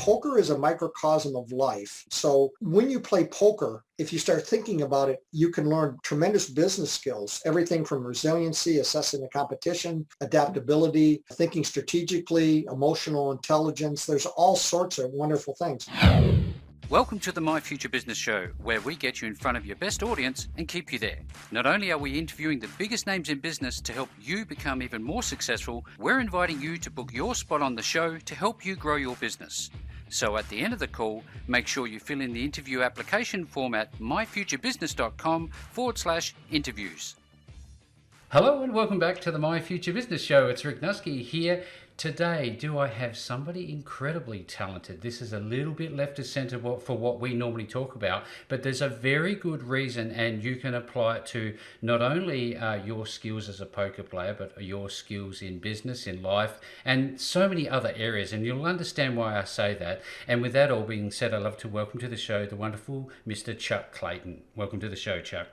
poker is a microcosm of life. So when you play poker, if you start thinking about it, you can learn tremendous business skills, everything from resiliency, assessing the competition, adaptability, thinking strategically, emotional intelligence. There's all sorts of wonderful things. Welcome to the My Future Business Show, where we get you in front of your best audience and keep you there. Not only are we interviewing the biggest names in business to help you become even more successful, we're inviting you to book your spot on the show to help you grow your business. So at the end of the call, make sure you fill in the interview application form at myfuturebusiness.com/interviews. Hello and welcome back to the My Future Business Show. It's Rick Nuske here. Today, do I have somebody incredibly talented? This is a little bit left of center for what we normally talk about, but there's a very good reason, and you can apply it to not only your skills as a poker player, but your skills in business, in life, and so many other areas, and you'll understand why I say that. And with that all being said, I'd love to welcome to the show the wonderful Mr. Chuck Clayton. Welcome to the show, Chuck.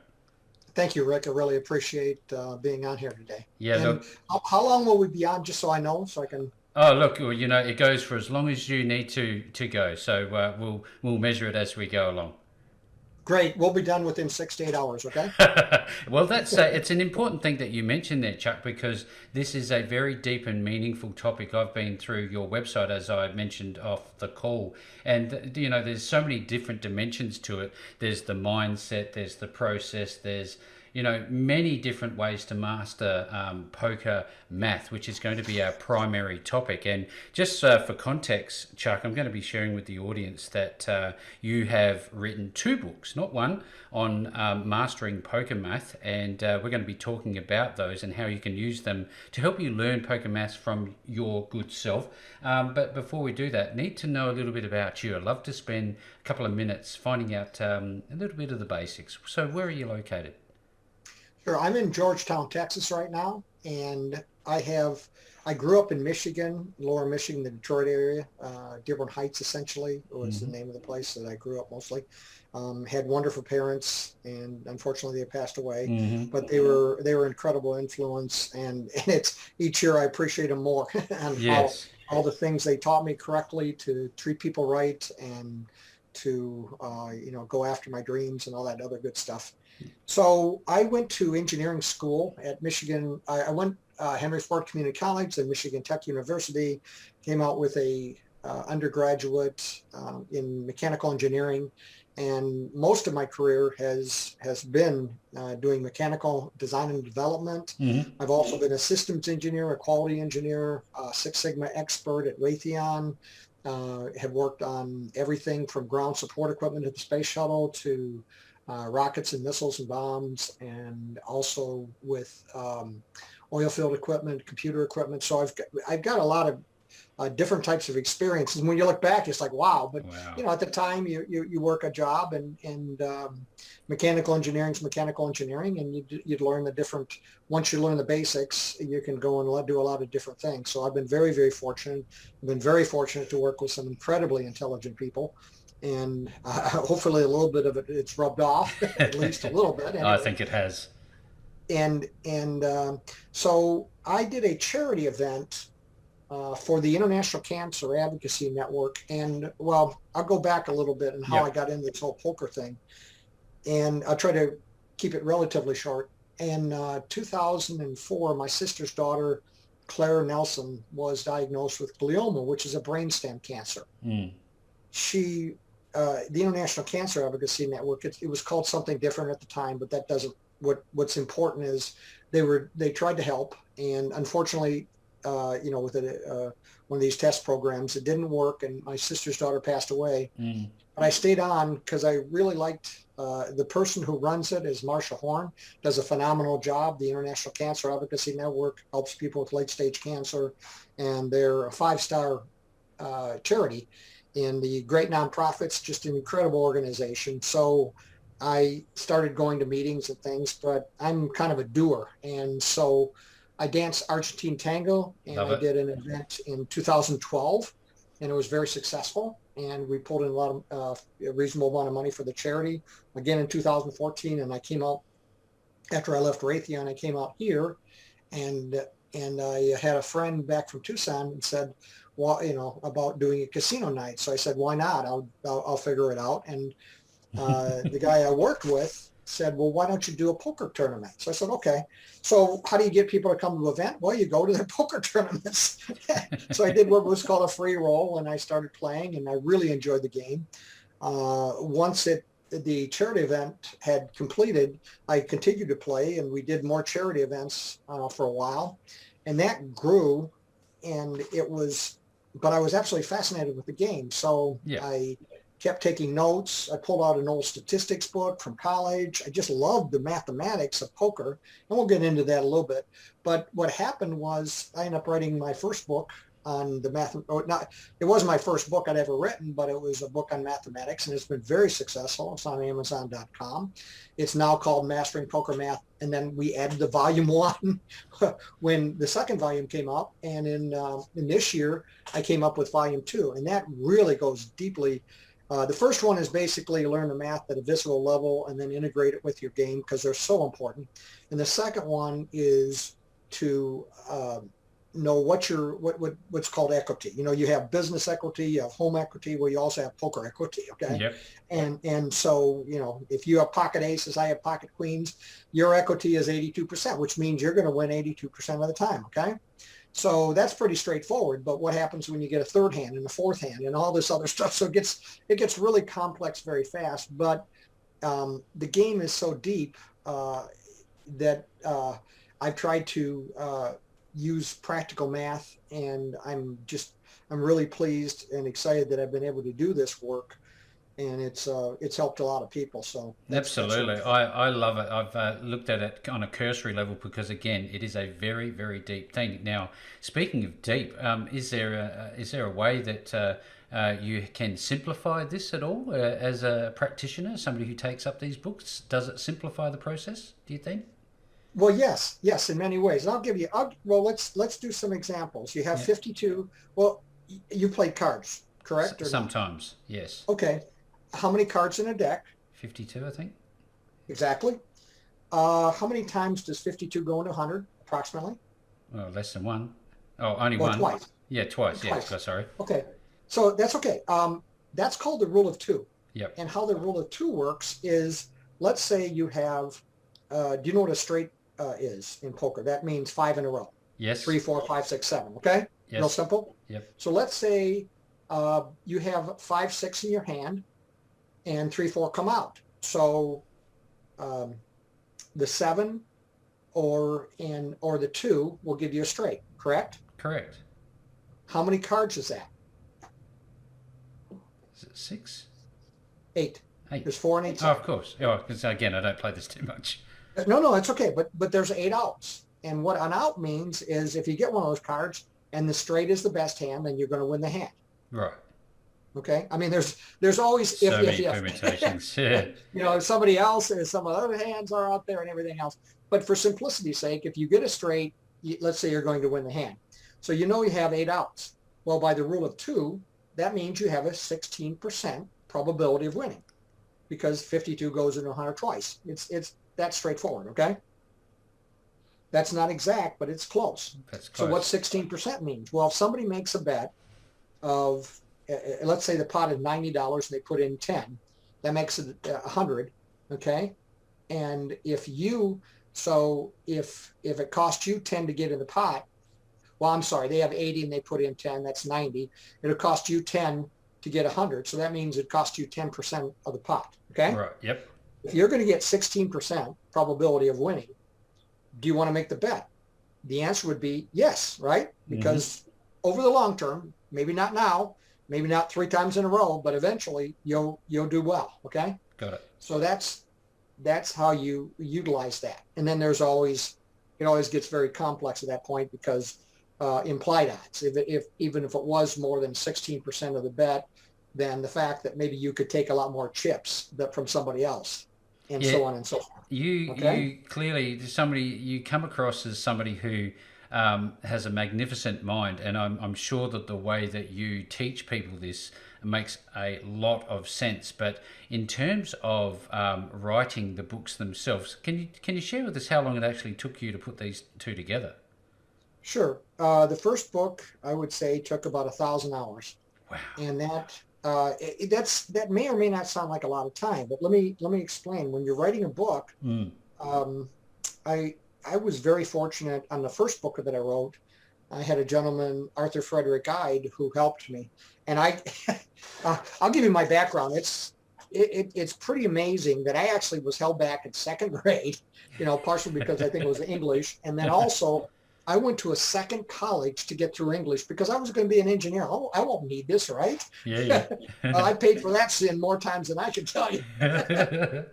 Thank you, Rick. I really appreciate being on here today. Yeah, and look. How long will we be on, just so I know, so I can... Oh, look, you know, it goes for as long as you need to go. So we'll measure it as we go along. Great. We'll be done within 6 to 8 hours, okay? Well, that's it's an important thing that you mentioned there, Chuck, because this is a very deep and meaningful topic. I've been through your website, as I mentioned off the call, and, you know, there's so many different dimensions to it. There's the mindset, there's the process, there's, you know, many different ways to master poker math, which is going to be our primary topic. And just for context, Chuck, I'm going to be sharing with the audience that you have written 2 books, not one, on mastering poker math. And we're going to be talking about those and how you can use them to help you learn poker math from your good self. But before we do that, need to know a little bit about you. I'd love to spend a couple of minutes finding out a little bit of the basics. So where are you located? Sure. I'm in Georgetown, Texas right now, and I grew up in Michigan, lower Michigan, the Detroit area, Dearborn Heights essentially was the name of the place that I grew up mostly. Had wonderful parents, and unfortunately they passed away, but they were incredible influence, and it's each year I appreciate them more and Yes. all the things they taught me correctly to treat people right and to go after my dreams and all that other good stuff. So I went to engineering school at Michigan. I went Henry Ford Community College and Michigan Tech University, came out with a undergraduate in mechanical engineering, and most of my career has been doing mechanical design and development. I've also been a systems engineer, a quality engineer, a Six Sigma expert at Raytheon. Have worked on everything from ground support equipment at the space shuttle to rockets and missiles and bombs, and also with oil field equipment, computer equipment. So I've got a lot of different types of experiences. And when you look back, it's like, wow. But you know, at the time, you work a job, and mechanical engineering is mechanical engineering, and you'd learn the different. Once you learn the basics, you can go and do a lot of different things. So I've been very, very fortunate. I've been very fortunate to work with some incredibly intelligent people. And hopefully a little bit of it's rubbed off, at least a little bit. Anyway. I think it has. And so I did a charity event for the International Cancer Advocacy Network. And, well, I'll go back a little bit and how I got into this whole poker thing. And I'll try to keep it relatively short. In 2004, my sister's daughter, Claire Nelson, was diagnosed with glioma, which is a brainstem cancer. The International Cancer Advocacy Network, it was called something different at the time, but that doesn't, what's important is they tried to help, and unfortunately, with one of these test programs, it didn't work, and my sister's daughter passed away. But I stayed on because I really liked the person who runs it is Marsha Horn, does a phenomenal job. The International Cancer Advocacy Network helps people with late-stage cancer, and they're a 5-star charity. And the great nonprofits, just an incredible organization. So I started going to meetings and things, but I'm kind of a doer. And so I danced Argentine tango, and I did an event in 2012, and it was very successful. And we pulled in a reasonable amount of money for the charity again in 2014. And I came out after I left Raytheon. I came out here and and I had a friend back from Tucson and said, well, about doing a casino night. So I said, why not? I'll figure it out. And the guy I worked with said, well, why don't you do a poker tournament? So I said, okay. So how do you get people to come to an event? Well, you go to their poker tournaments. So I did what was called a free roll, and I started playing, and I really enjoyed the game. Once the charity event had completed, I continued to play, and we did more charity events for a while, and that grew, and but I was absolutely fascinated with the game. So Yeah. I kept taking notes. I pulled out an old statistics book from college. I just loved the mathematics of poker, and we'll get into that a little bit. But what happened was I ended up writing my first book on the math. It wasn't my first book I'd ever written, but it was a book on mathematics, and it's been very successful. It's on Amazon.com. It's now called Mastering Poker Math, and then we added the volume 1 when the second volume came out, and in this year I came up with volume 2, and that really goes deeply. The first one is basically learn the math at a visceral level and then integrate it with your game because they're so important. And the second one is to know what's called equity. You have business equity, you have home equity, where you also have poker equity. Okay. Yep. And so, if you have pocket aces, I have pocket queens, your equity is 82%, which means you're going to win 82% of the time. Okay. So that's pretty straightforward. But what happens when you get a third hand and a fourth hand and all this other stuff? So it gets really complex very fast. But the game is so deep that I've tried to use practical math, and I'm really pleased and excited that I've been able to do this work, and it's helped a lot of people. So Absolutely. I love it. I've looked at it on a cursory level because, again, it is a very, very deep thing. Now, speaking of deep, is there a way that you can simplify this at all as a practitioner, somebody who takes up these books? Does it simplify the process, do you think? Well, yes, in many ways. And let's do some examples. You have 52. Well, you play cards, correct? Or Sometimes, yes. Okay. How many cards in a deck? 52, I think. Exactly. How many times does 52 go into 100, approximately? Well, less than one. Oh, only Well, one. twice. Yeah, twice. Twice. Yeah, sorry. Okay. So that's okay. That's called the rule of 2. Yep. And how the rule of 2 works is, let's say you have, do you know what a straight is in poker? That means 5 in a row. Yes. 3, 4, 5, 6, 7. Okay. Yes. Real simple. Yep. So let's say you have 5, 6 in your hand, and 3, 4 come out. So the 7 or the 2 will give you a straight. Correct. Correct. How many cards is that? Is it 6? 8. 8. There's 4 and 8. Oh, of course. Oh, because again, I don't play this too much. No, it's okay. But there's 8 outs. And what an out means is if you get one of those cards and the straight is the best hand, then you're going to win the hand. Right. Okay. I mean, there's always so many permutations. Yeah. If somebody else and some other hands are out there and everything else. But for simplicity's sake, if you get a straight, let's say you're going to win the hand. So you have 8 outs. Well, by the rule of 2, that means you have a 16% probability of winning because 52 goes into 100 twice. It's that straightforward. Okay. That's not exact, but it's close. That's close. So what 16% means? Well, if somebody makes a bet of, let's say the pot is $90 and they put in 10, that makes it 100. Okay. And if it costs you 10 to get in the pot, well, I'm sorry, they have 80 and they put in 10, that's 90. It'll cost you 10 to get 100. So that means it costs you 10% of the pot. Okay. Right. Yep. If you're going to get 16% probability of winning, do you want to make the bet? The answer would be yes, right? Because over the long term, maybe not now, maybe not 3 times in a row, but eventually you'll do well. Okay. Got it. So that's how you utilize that. And then it always gets very complex at that point because implied odds. Even if it was more than 16% of the bet, then the fact that maybe you could take a lot more chips from somebody else, and so on and so forth. You clearly you come across as somebody who has a magnificent mind, and I'm sure that the way that you teach people this makes a lot of sense. But in terms of writing the books themselves, can you share with us how long it actually took you to put these two together? Sure. The first book, I would say, took about 1,000 hours, Wow. and that may or may not sound like a lot of time, but let me explain. When you're writing a book, Mm. um, I I was very fortunate on the first book that I wrote. I had a gentleman, Arthur Frederick Ide, who helped me, and I'll give you my background. It's pretty amazing that I actually was held back in second grade, partially because I think it was English, and then also I went to a second college to get through English because I was going to be an engineer. Oh, I won't need this, right? Yeah, I paid for that sin more times than I can tell you. yeah.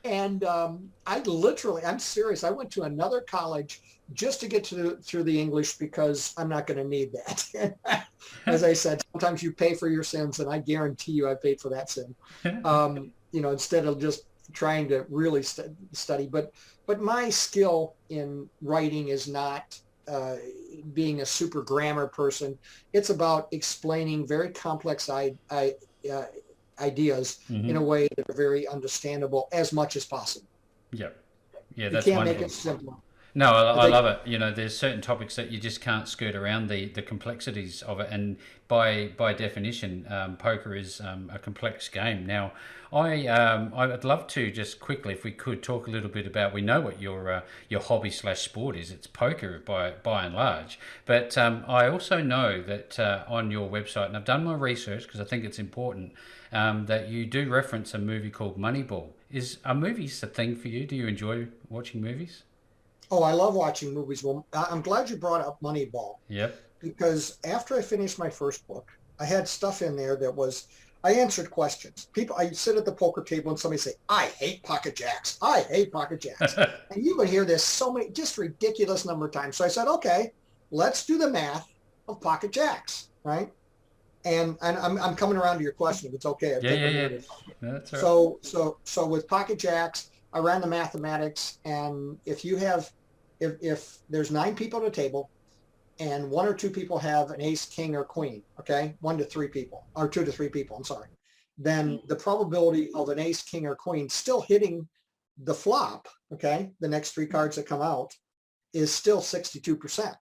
And I'm serious. I went to another college just to get through the English because I'm not going to need that. As I said, sometimes you pay for your sins, and I guarantee you I paid for that sin. Instead of just trying to really study. But my skill in writing is not being a super grammar person. It's about explaining very complex uh, ideas in Hmm. a way that are very understandable as much as possible. Yep. Yeah, You that's can't make wonderful. it simpler. No, I I think, love it. There's certain topics that you just can't skirt around the complexities of it, and by definition, poker is a complex game. Now, I'd love to just quickly, if we could, talk a little bit about. We know what your hobby slash sport is. It's poker by and large, but I also know that on your website, and I've done my research because I think it's important, that you do reference a movie called Moneyball. Are movies a thing for you? Do you enjoy watching movies? oh, I love watching movies. Well, I'm glad you brought up Moneyball Yep. because after I finished my first book, I had stuff in there that was, I answered questions. I sit at the poker table and somebody say, I hate pocket jacks. I hate pocket jacks. And you would hear this so many, just ridiculous number of times. So I said, okay, let's do the math of pocket jacks, right? And I'm coming around to your question if it's okay. I'll Yeah, take yeah, a yeah. minute. No, that's all right. So with pocket jacks, I ran the mathematics, and if there's 9 people at a table and 1 or 2 people have an ace, king, or queen, okay, 1 to 3 people, or 2 to 3 people, I'm sorry, then the probability of an ace, king, or queen still hitting the flop, okay, the next 3 cards that come out, is still 62%.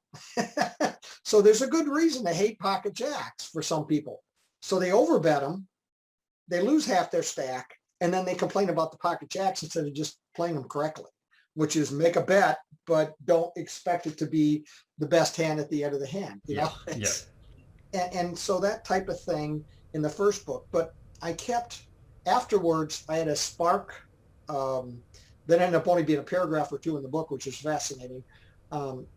So there's a good reason to hate pocket jacks for some people. So they overbet them, they lose half their stack, and then they complain about the pocket jacks instead of just playing them correctly, which is make a bet, but don't expect it to be the best hand at the end of the hand. Yeah, yeah. And so that type of thing in the first book. But I kept, afterwards, I had a spark um, that ended up only being a paragraph or two in the book, which is fascinating,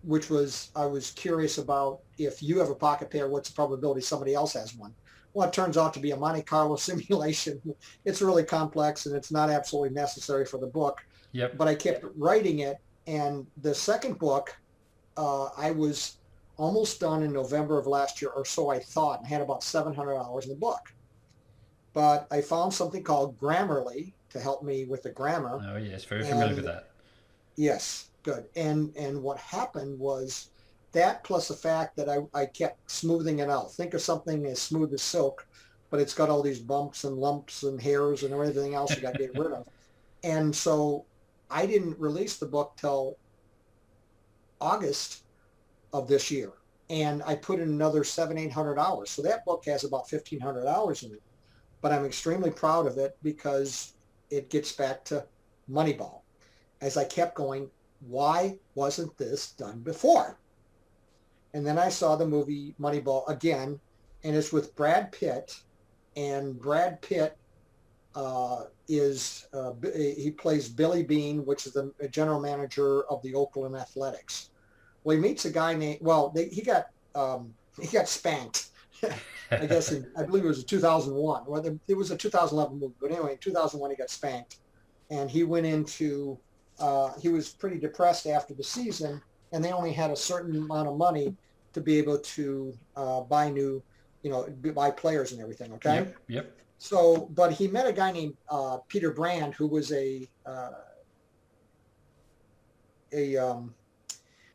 which was I was curious about if you have a pocket pair, what's the probability somebody else has one? Well, it turns out to be a Monte Carlo simulation. It's really complex and it's not absolutely necessary for the book, Yep. but I kept writing it. And the second book, I was almost done in November of last year, or so I thought, and had about 700 hours in the book. But I found something called Grammarly to help me with the grammar. Oh, yes. Very familiar with And that. yes, good. And what happened was that plus the fact that I kept smoothing it out. Think of something as smooth as silk, but it's got all these bumps and lumps and hairs and everything else you got to get rid of. And so I didn't release the book till August of this year. And I put in another 700, 800 hours. So that book has about 1,500 hours in it. But I'm extremely proud of it because it gets back to Moneyball. As I kept going, why wasn't this done before? And then I saw the movie Moneyball again, and it's with Brad Pitt. And Brad Pitt he plays Billy Bean, which is the general manager of the Oakland Athletics. Well, he meets a guy named, he got spanked. I guess I believe it was a 2001. Well, it was a 2011 movie, but anyway, in 2001 he got spanked, and he went into he was pretty depressed after the season, and they only had a certain amount of money to be able to buy new, buy players and everything. Okay, Yep. Yep. so but he met a guy named Peter Brand, who was a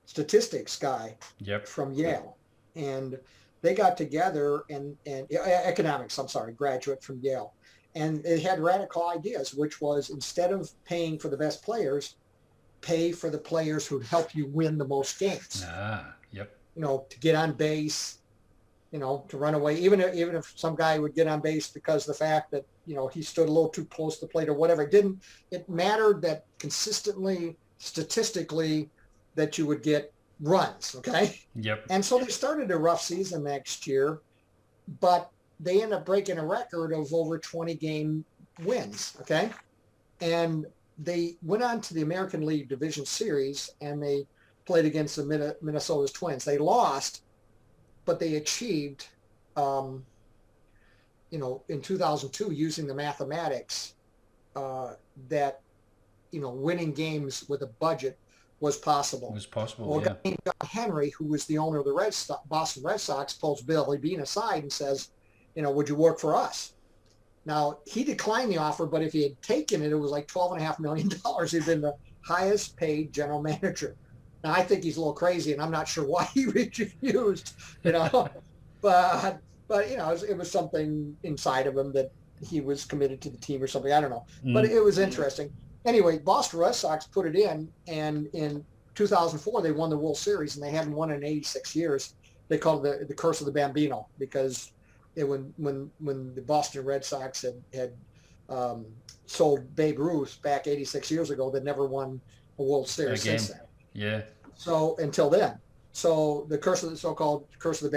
statistics guy Yep. from Yale, and they got together and economics. I'm sorry, graduate from Yale, and it had radical ideas, which was instead of paying for the best players, pay for the players who'd help you win the most games. Yep. To get on base, to run away, even if some guy would get on base because of the fact that, he stood a little too close to the plate or whatever. It mattered that consistently, statistically, that you would get runs, okay? Yep. And so they started a rough season next year, but they ended up breaking a record of over 20 game wins, okay? And they went on to the American League Division Series, and they played against the Minnesota Twins. They lost, but they achieved, in 2002, using the mathematics, that, winning games with a budget was possible. Well, a guy named John Henry, who was the owner of the Boston Red Sox, pulls Billy Beane aside and says, would you work for us? Now, he declined the offer, but if he had taken it, it was like $12.5 million. He'd been the highest paid general manager. Now, I think he's a little crazy, and I'm not sure why he refused, but it was something inside of him that he was committed to the team or something. I don't know, but it was interesting. Anyway, Boston Red Sox put it in, and in 2004 they won the World Series, and they hadn't won in 86 years. They called it the curse of the Bambino, because when the Boston Red Sox had sold Babe Ruth back 86 years ago, they'd never won a World Series since then. Yeah. So until then, so the so-called curse of the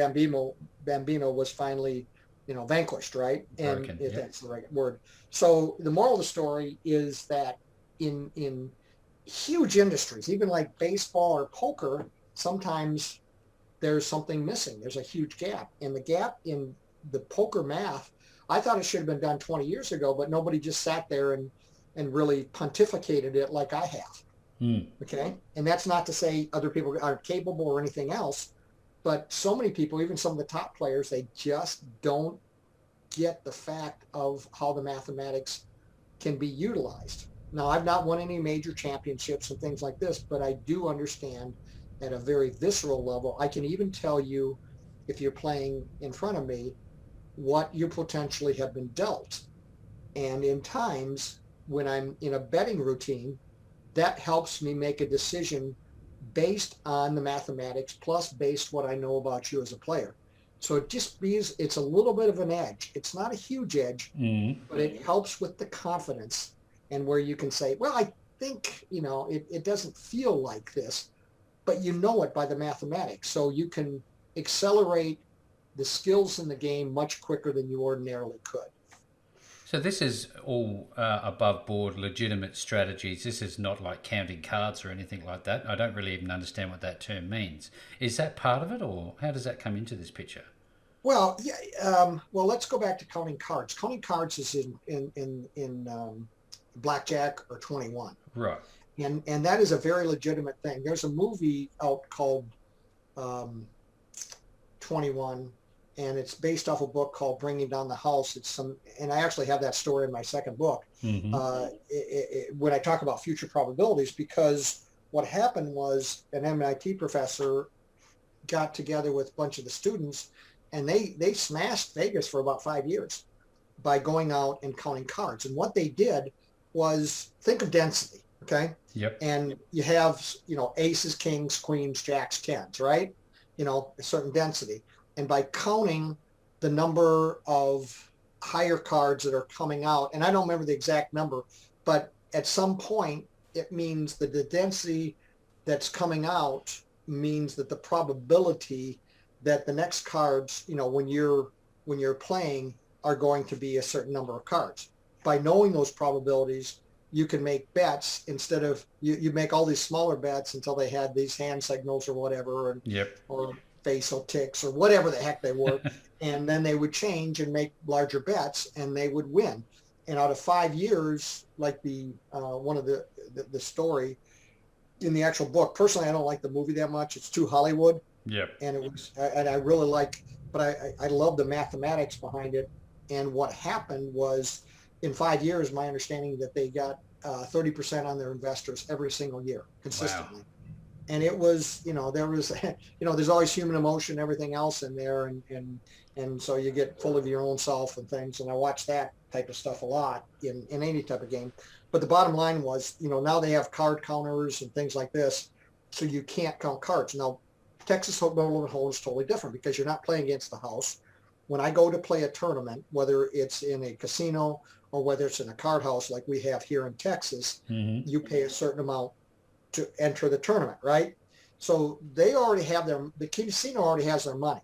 Bambino was finally, vanquished, right? And if that's the right word. So the moral of the story is that in huge industries, even like baseball or poker, sometimes there's something missing. There's a huge gap. And the gap in the poker math, I thought it should have been done 20 years ago, but nobody just sat there and really pontificated it like I have. Okay. And that's not to say other people aren't capable or anything else, but so many people, even some of the top players, they just don't get the fact of how the mathematics can be utilized. Now, I've not won any major championships and things like this, but I do understand at a very visceral level. I can even tell you, if you're playing in front of me, what you potentially have been dealt. And in times when I'm in a betting routine, that helps me make a decision based on the mathematics plus based what I know about you as a player. So it's a little bit of an edge. It's not a huge edge, but it helps with the confidence, and where you can say, well, I think, it doesn't feel like this, but you know it by the mathematics. So you can accelerate the skills in the game much quicker than you ordinarily could. So this is all above board legitimate strategies. This is not like counting cards or anything like that. I don't really even understand what that term means. Is that part of it, or how does that come into this picture? Well, yeah. Let's go back to counting cards. Counting cards is in blackjack or 21. Right. And that is a very legitimate thing. There's a movie out called 21. And it's based off a book called Bringing Down the House. And I actually have that story in my second book when I talk about future probabilities, because what happened was an MIT professor got together with a bunch of the students, and they smashed Vegas for about 5 years by going out and counting cards. And what they did was, think of density, okay? Yep. And you have, aces, kings, queens, jacks, tens, right? A certain density. And by counting the number of higher cards that are coming out, and I don't remember the exact number, but at some point it means that the density that's coming out means that the probability that the next cards, when you're playing, are going to be a certain number of cards. By knowing those probabilities, you can make bets instead of you make all these smaller bets until they had these hand signals or whatever, or facial ticks or whatever the heck they were, and then they would change and make larger bets, and they would win. And out of 5 years, like the one of the story in the actual book, personally, I don't like the movie that much. It's too Hollywood. Yep. And I really like, but I love the mathematics behind it. And what happened was, in 5 years, my understanding that they got 30% on their investors every single year consistently. Wow. And it was, there was, there's always human emotion and everything else in there. And so you get full of your own self and things. And I watch that type of stuff a lot in any type of game. But the bottom line was, now they have card counters and things like this, so you can't count cards. Now, Texas Hold'em is totally different because you're not playing against the house. When I go to play a tournament, whether it's in a casino or whether it's in a card house like we have here in Texas, you pay a certain amount to enter the tournament, right? So they already have the casino already has their money.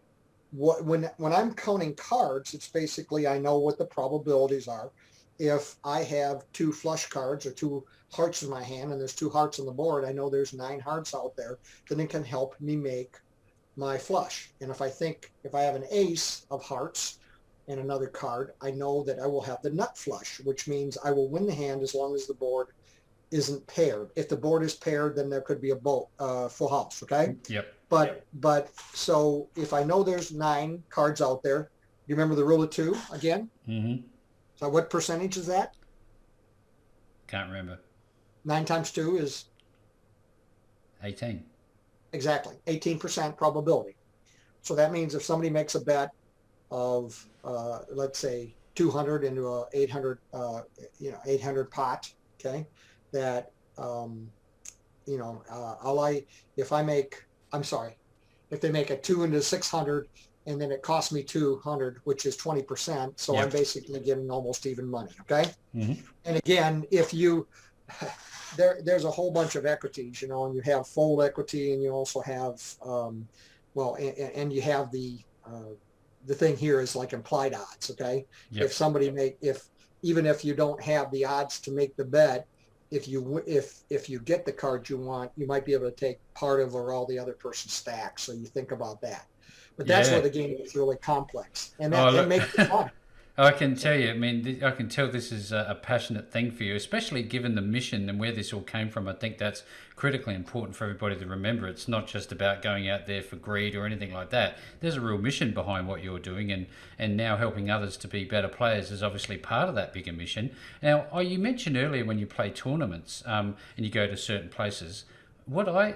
When I'm counting cards, it's basically I know what the probabilities are. If I have 2 flush cards or 2 hearts in my hand and there's 2 hearts on the board, I know there's 9 hearts out there, then it can help me make my flush. And if I have an ace of hearts and another card, I know that I will have the nut flush, which means I will win the hand as long as the board isn't paired. If the board is paired, then there could be a full house, okay? Yep. But so if I know there's 9 cards out there, you remember the rule of 2 again? So what percentage is that? Can't remember. 9 times 2 is 18. exactly 18% probability. So that means if somebody makes a bet of let's say 200 into a 800 800 pot, okay, that if they make a 2 into 600 and then it costs me 200, which is 20%, so I'm basically getting almost even money, okay? And again, if you there's a whole bunch of equities, and you have fold equity, and you also have and you have the thing here is like implied odds, okay? If somebody even if you don't have the odds to make the bet, if you get the card you want, you might be able to take part of or all the other person's stacks. So you think about that. But that's where the game is really complex, and that makes it fun. I can tell you, I can tell this is a passionate thing for you, especially given the mission and where this all came from. I think that's critically important for everybody to remember. It's not just about going out there for greed or anything like that. There's a real mission behind what you're doing, and now helping others to be better players is obviously part of that bigger mission. Now, you mentioned earlier when you play tournaments and you go to certain places, what I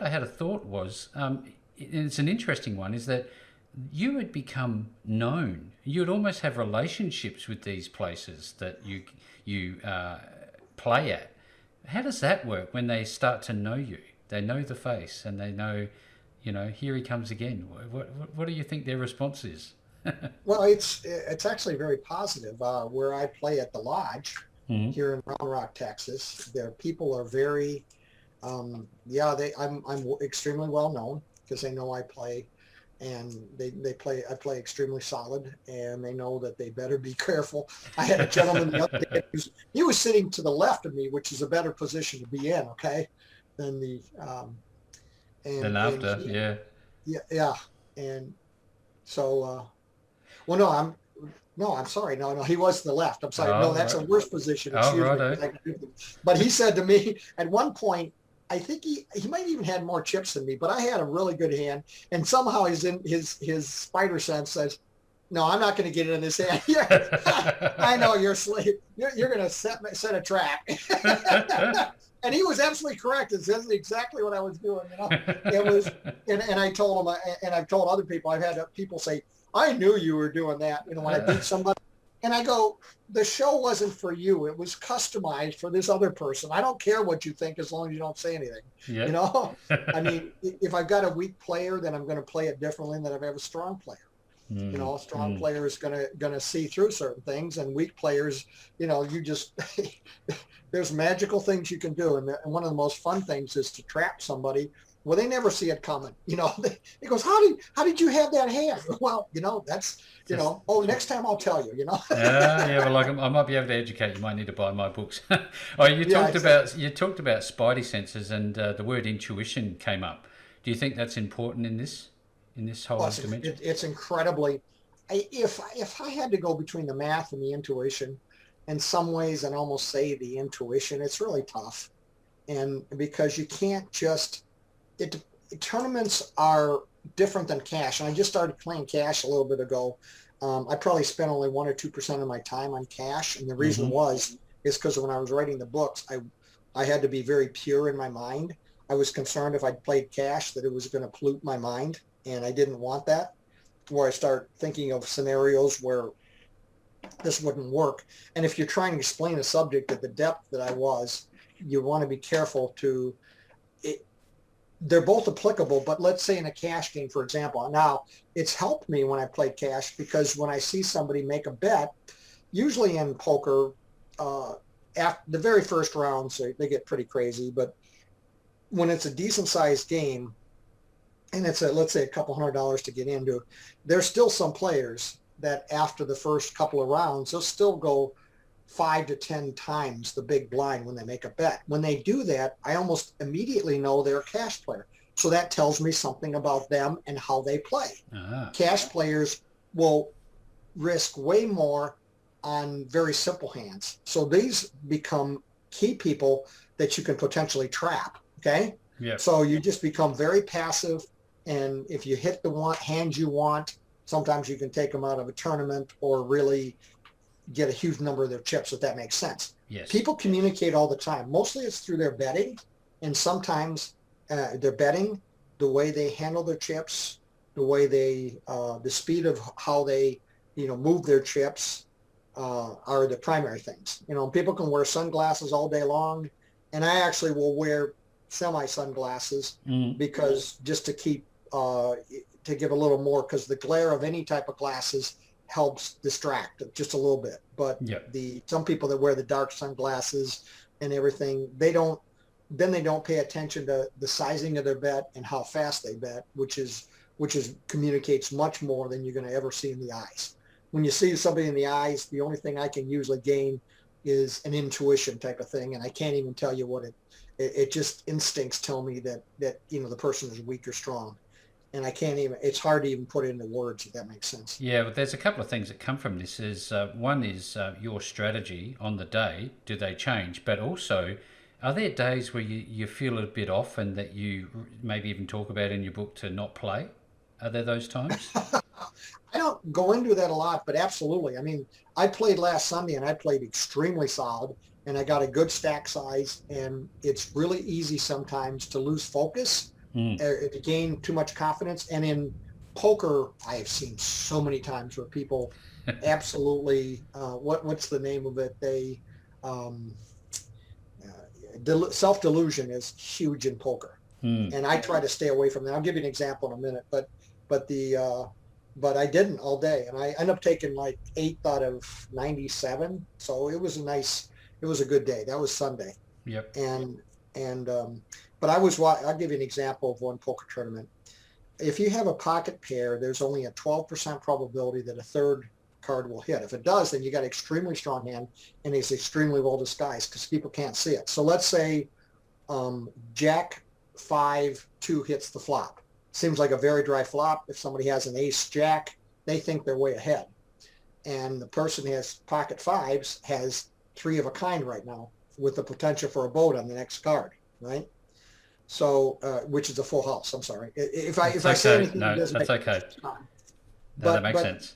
had a thought was, and it's an interesting one, is that you would become known. You would almost have relationships with these places that you play at. How does that work when they start to know you? They know the face and they know, here he comes again. What do you think their response is? Well, it's actually very positive. Where I play at the lodge here in Round Rock, Texas, their people are very, I'm extremely well known because they know I play. And I play extremely solid, and they know that they better be careful. I had a gentleman the other day, he was sitting to the left of me, which is a better position to be in, okay, than the yeah. And so I'm sorry. No, he was to the left. I'm sorry. No, that's a worse position. Excuse me. But he said to me at one point, I think he might even had more chips than me, but I had a really good hand, and somehow his spider sense says, "No, I'm not going to get it in this hand." I know you're going to set a trap, and he was absolutely correct. This is exactly what I was doing. It was, and I told him, and I've told other people. I've had people say, "I knew you were doing that." When I beat somebody. And I go, the show wasn't for you. It was customized for this other person. I don't care what you think as long as you don't say anything. I mean, if I've got a weak player, then I'm going to play it differently than if I have a strong player. A strong player is going to see through certain things, and weak players, you just there's magical things you can do. And one of the most fun things is to trap somebody. Well, they never see it coming. He goes, how did you have that hand? Well, that's, next time I'll tell you, Well, I might be able to educate. You might need to buy my books. You talked about spidey senses, and the word intuition came up. Do you think that's important in this whole dimension? It's incredibly, if I had to go between the math and the intuition, in some ways, and almost say the intuition, it's really tough. And because you can't just, tournaments are different than cash. And I just started playing cash a little bit ago. I probably spent only 1 or 2% of my time on cash. And the reason is because when I was writing the books, I had to be very pure in my mind. I was concerned if I'd played cash that it was going to pollute my mind. And I didn't want that, where I start thinking of scenarios where this wouldn't work. And if you're trying to explain a subject at the depth that I was, you want to be careful to it. They're both applicable, but let's say in a cash game, for example. Now, it's helped me when I played cash because when I see somebody make a bet, usually in poker, after the very first rounds, they get pretty crazy. But when it's a decent sized game and it's let's say a couple $100 to get into, there's still some players that after the first couple of rounds, they'll still go 5 to 10 times the big blind when they make a bet. When they do that, I almost immediately know they're a cash player. So that tells me something about them and how they play. Cash players will risk way more on very simple hands. So these become key people that you can potentially trap. Okay. Yeah. So you just become very passive. And if you hit the hand you want, sometimes you can take them out of a tournament or really get a huge number of their chips, if that makes sense. Yes. People communicate all the time. Mostly it's through their betting. And sometimes their betting, the way they handle their chips, the way the speed of how they, move their chips, are the primary things. People can wear sunglasses all day long, and I actually will wear semi-sunglasses because just to keep to give a little more, because the glare of any type of glasses helps distract just a little bit. But some people that wear the dark sunglasses and everything, they don't pay attention to the sizing of their bet and how fast they bet, which communicates much more than you're going to ever see in the eyes. When you see somebody in the eyes, the only thing I can usually gain is an intuition type of thing, and I can't even tell you what it just instincts tell me that the person is weak or strong, and it's hard to even put it into words, if that makes sense. Yeah, but there's a couple of things that come from this. One is your strategy on the day. Do they change? But also, are there days where you feel a bit off and that you maybe even talk about in your book to not play? Are there those times? I don't go into that a lot, but absolutely. I mean, I played last Sunday and I played extremely solid and I got a good stack size, and it's really easy sometimes to lose focus, to gain too much confidence. And in poker, I have seen so many times where people absolutely, what's the name of it? They, self-delusion is huge in poker. And I try to stay away from that. I'll give you an example in a minute, but I didn't all day, and I ended up taking like 8 out of 97. So it was a good day. That was Sunday. Yep. But I'll give you an example of one poker tournament. If you have a pocket pair, there's only a 12% probability that a third card will hit. If it does, then you got an extremely strong hand, and it's extremely well disguised because people can't see it. So let's say Jack 5-2 hits the flop. Seems like a very dry flop. If somebody has an ace jack, they think they're way ahead. And the person who has pocket fives has 3 of a kind right now with the potential for a boat on the next card, right? So, which is a full house. I'm sorry. If I say anything, no, that's okay. That makes sense.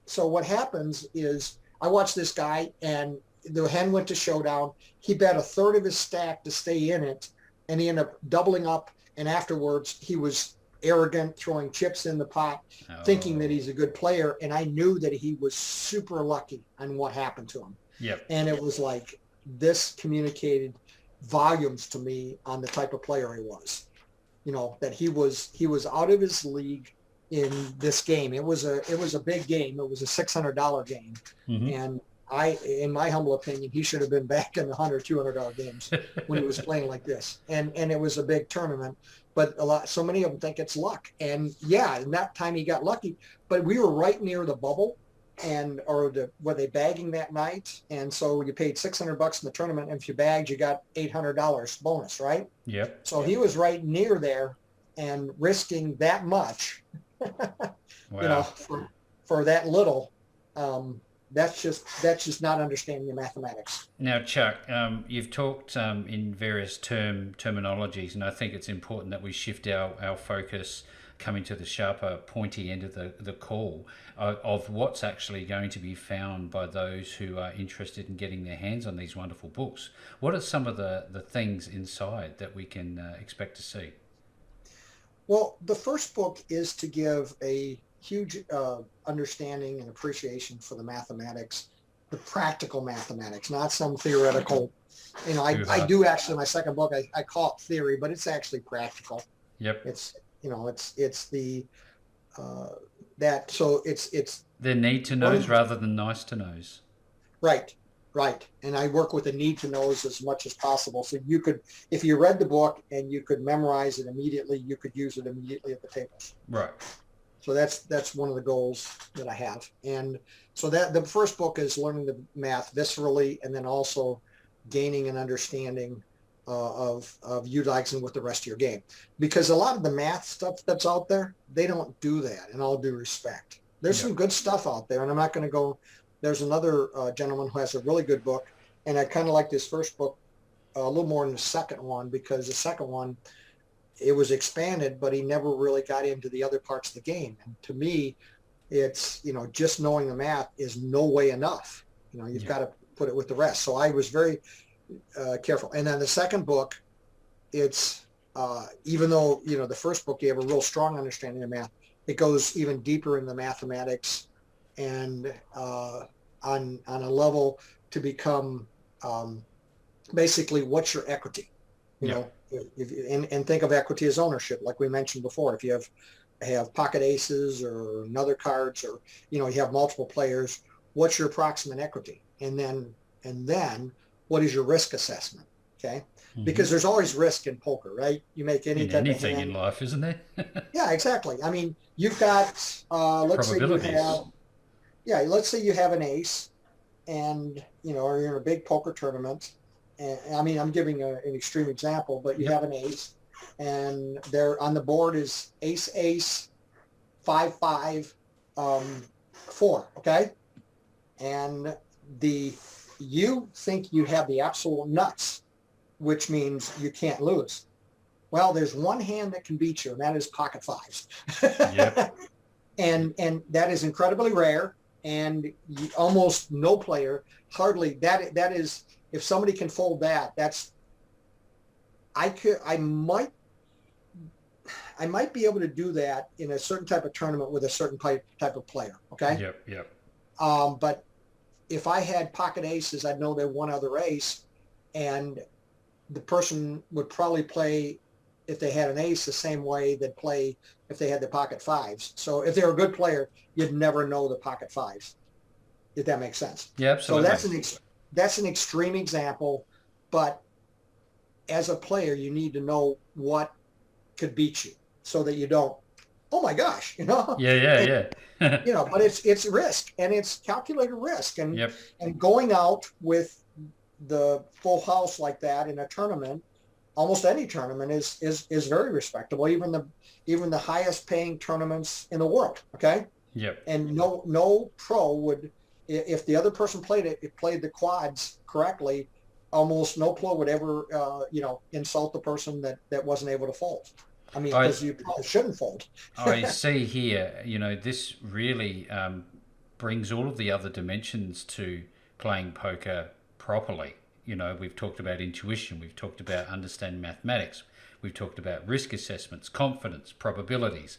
So what happens is I watched this guy, and the hand went to showdown. He bet a third of his stack to stay in it, and he ended up doubling up. And afterwards, he was arrogant, throwing chips in the pot, thinking that he's a good player. And I knew that he was super lucky on what happened to him. Yep. And it was like, this communicated volumes to me on the type of player he was. That he was out of his league in this game. It was a big game. It was a $600 game. And in my humble opinion, he should have been back in the $100, $200 games when he was playing like this. And it was a big tournament, but so many of them think it's luck. And yeah, in that time he got lucky, but we were right near the bubble, were they bagging that night? And so you paid $600 in the tournament, and if you bagged, you got $800 bonus, right? Yep. So he was right near there and risking that much, wow. For that little. That's just not understanding the mathematics. Now, Chuck, you've talked in various terminologies, and I think it's important that we shift our focus coming to the sharper, pointy end of the call of what's actually going to be found by those who are interested in getting their hands on these wonderful books. What are some of the things inside that we can expect to see? Well, the first book is to give a huge understanding and appreciation for the mathematics, the practical mathematics, not some theoretical. I do actually, my second book, I call it theory, but it's actually practical. Yep. It's, it's the, that, so it's The need to knows rather than nice to knows. right, right. And I work with the need to knows as much as possible. So you could, if you read the book and you could memorize it immediately, you could use it immediately at the tables. Right. So that's one of the goals that I have. And so that the first book is learning the math viscerally, and then also gaining an understanding of utilizing with the rest of your game. Because a lot of the math stuff that's out there, they don't do that, in all due respect. There's some good stuff out there, and I'm not going to go. There's another gentleman who has a really good book, and I kind of like this first book a little more than the second one, because the second one, it was expanded, but he never really got into the other parts of the game. And to me, it's, just knowing the math is no way enough. You've got to put it with the rest. So I was very careful. And then the second book, it's, even though, the first book, you have a real strong understanding of math, it goes even deeper in the mathematics and on a level to become basically what's your equity, and think of equity as ownership, like we mentioned before. If you have pocket aces or another cards, or you have multiple players, what's your approximate equity, and then what is your risk assessment? Okay, because there's always risk in poker, right? You make any type of hand in life, isn't there? Yeah, exactly. I mean, you've got let's say you have an ace, and or you're in a big poker tournament. And I mean, I'm giving an extreme example, but you have an ace, and there on the board is ace, ace, 5, 5, 4. Okay, and you think you have the absolute nuts, which means you can't lose. Well, there's one hand that can beat you, and that is pocket fives. Yep. and that is incredibly rare, and almost no player, hardly that is. If somebody can fold that, I might be able to do that in a certain type of tournament with a certain type of player. Okay. Yep. But if I had pocket aces, I'd know they're one other ace, and the person would probably play, if they had an ace, the same way they'd play if they had the pocket fives. So if they're a good player, you'd never know the pocket fives, if that makes sense. Yeah, absolutely. So that's an extreme example, but as a player, you need to know what could beat you so that you don't, oh my gosh, Yeah. But it's risk, and it's calculated risk, and Yep. and going out with the full house like that in a tournament, almost any tournament is very respectable, even the highest paying tournaments in the world. Okay. Yep. And no pro would, if the other person played the quads correctly, almost no pro would ever insult the person that wasn't able to fold. I mean, because you probably shouldn't fold. I see here, this really brings all of the other dimensions to playing poker properly. We've talked about intuition, we've talked about understanding mathematics, we've talked about risk assessments, confidence, probabilities.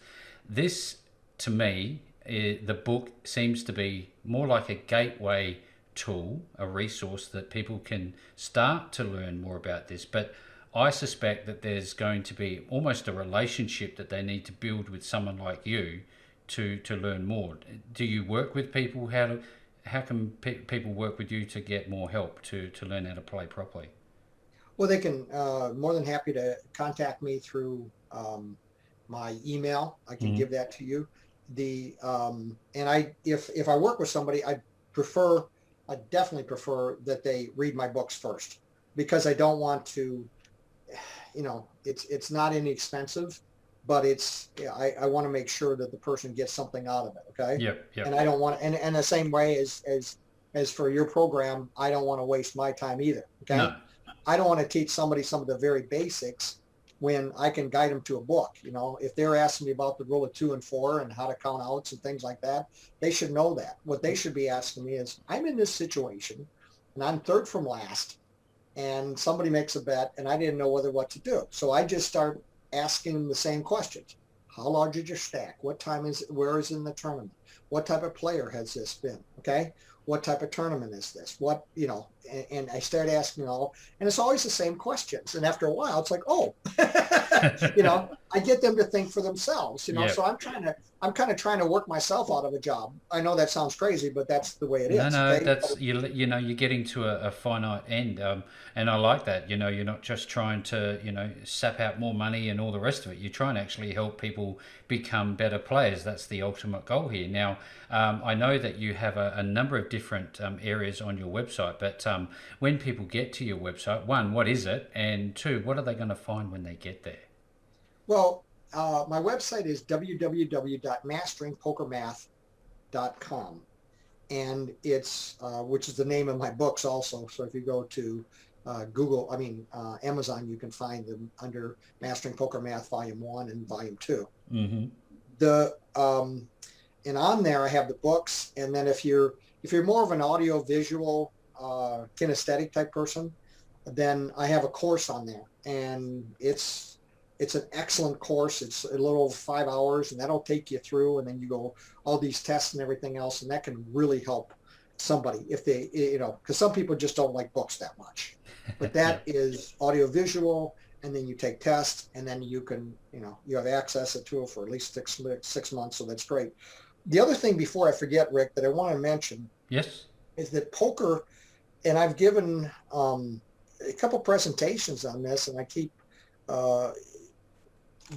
This, to me, the book seems to be more like a gateway tool, a resource that people can start to learn more about this. But I suspect that there's going to be almost a relationship that they need to build with someone like you to learn more. Do you work with people? How can people work with you to get more help to learn how to play properly? Well, they can more than happy to contact me through my email. I can give that to you. If I work with somebody, I definitely prefer that they read my books first, because I don't want to, it's not inexpensive, but I want to make sure that the person gets something out of it. Okay. Yep. And I don't want, and the same way as for your program, I don't want to waste my time either. Okay. No. I don't want to teach somebody some of the very basics when I can guide them to a book. If they're asking me about the rule of 2 and 4 and how to count outs and things like that, they should know that. What they should be asking me is, I'm in this situation and I'm third from last, and somebody makes a bet and I didn't know what to do. So I just start asking them the same questions. How large is your stack? Where is it in the tournament? What type of player has this been? Okay. What type of tournament is this? What, and I start asking all, and it's always the same questions. And after a while, it's like, oh, I get them to think for themselves, Yep. so I'm kind of trying to work myself out of a job. I know that sounds crazy, but that's the way it is. No, Okay. that's you're getting to a finite end, and I like that. You're not just trying to sap out more money and all the rest of it. You're trying to actually help people become better players. That's the ultimate goal here. Now, I know that you have a number of different areas on your website, but when people get to your website, one, what is it, and two, what are they going to find when they get there? Well, my website is www.masteringpokermath.com. And it's which is the name of my books also. So if you go to Amazon, you can find them under Mastering Poker Math Volume 1 and Volume 2. Mm-hmm. And on there I have the books. And then if you're more of an audio visual kinesthetic type person, then I have a course on there, and it's an excellent course. It's a little over 5 hours, and that'll take you through, and then you go all these tests and everything else, and that can really help somebody if they, because some people just don't like books that much. But that is audio visual, and then you take tests, and then you can, you have access to it for at least 6 months, so that's great. The other thing before I forget, Rick, that I want to mention, yes, is that poker, and I've given a couple presentations on this, and I keep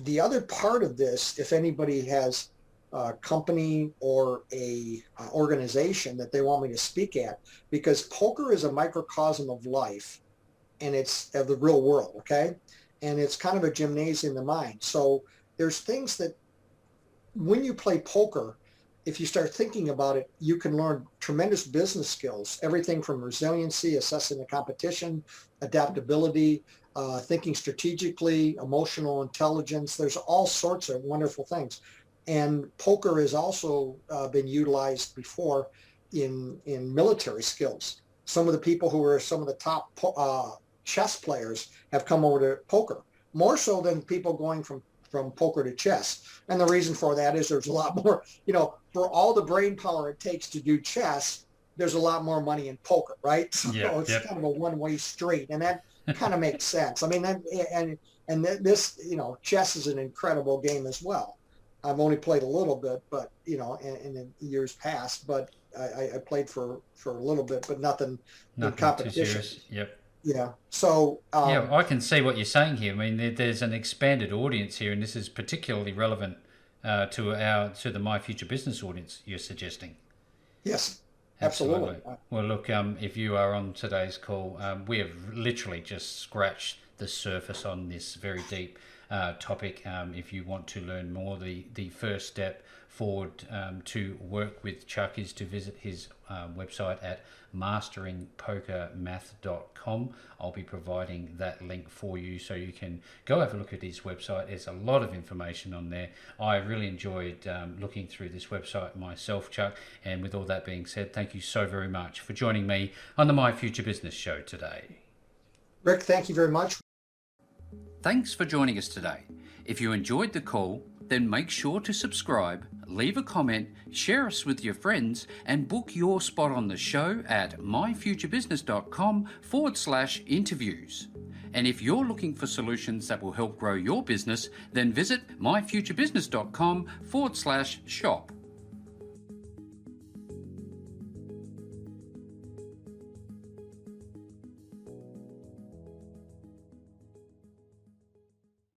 the other part of this, if anybody has a company or a organization that they want me to speak at, because poker is a microcosm of life, and it's of the real world, okay? And it's kind of a gymnasium of the mind. So there's things that when you play poker, if you start thinking about it, you can learn tremendous business skills, everything from resiliency, assessing the competition, adaptability, thinking strategically, emotional intelligence. There's all sorts of wonderful things. And poker has also been utilized before in military skills. Some of the people who are some of the top chess players have come over to poker, more so than people going from poker to chess. And the reason for that is there's a lot more, for all the brain power it takes to do chess, there's a lot more money in poker, right? So it's kind of a one-way street, and that kind of makes sense. I mean, this, chess is an incredible game as well. I've only played a little bit, but, in the years past, but I played for a little bit, but nothing in competition. Yep. Yeah. So I can see what you're saying here. I mean, there's an expanded audience here, and this is particularly relevant to the My Future Business audience you're suggesting. Yes, absolutely. Well, look, if you are on today's call, we have literally just scratched the surface on this very deep topic. If you want to learn more, the first step forward to work with Chuck is to visit his website at masteringpokermath.com. I'll be providing that link for you so you can go have a look at his website. There's a lot of information on there. I really enjoyed looking through this website myself, Chuck. And with all that being said, thank you so very much for joining me on the My Future Business show today. Rick, thank you very much. Thanks for joining us today. If you enjoyed the call, then make sure to subscribe, leave a comment, share us with your friends, and book your spot on the show at myfuturebusiness.com/interviews. And if you're looking for solutions that will help grow your business, then visit myfuturebusiness.com/shop.